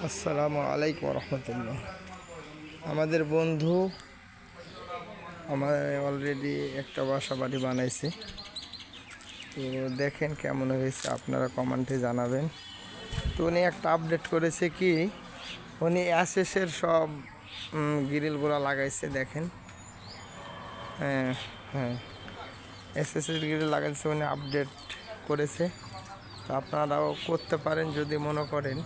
আসসালামু আলাইকুম রহমতুল্লাহ। আমাদের বন্ধু আমার অলরেডি একটা বাসা বাড়ি বানাইছে, তো দেখেন কেমন হয়েছে, আপনারা কমেন্টে জানাবেন। তো উনি একটা আপডেট করেছে কি, উনি অ্যাসেসের সব গ্রিলগুলো লাগাইছে, দেখেন। হ্যাঁ হ্যাঁ, এসএসের গ্রিল লাগাইছে, উনি আপডেট করেছে। তো আপনারাও করতে পারেন যদি মনে করেন।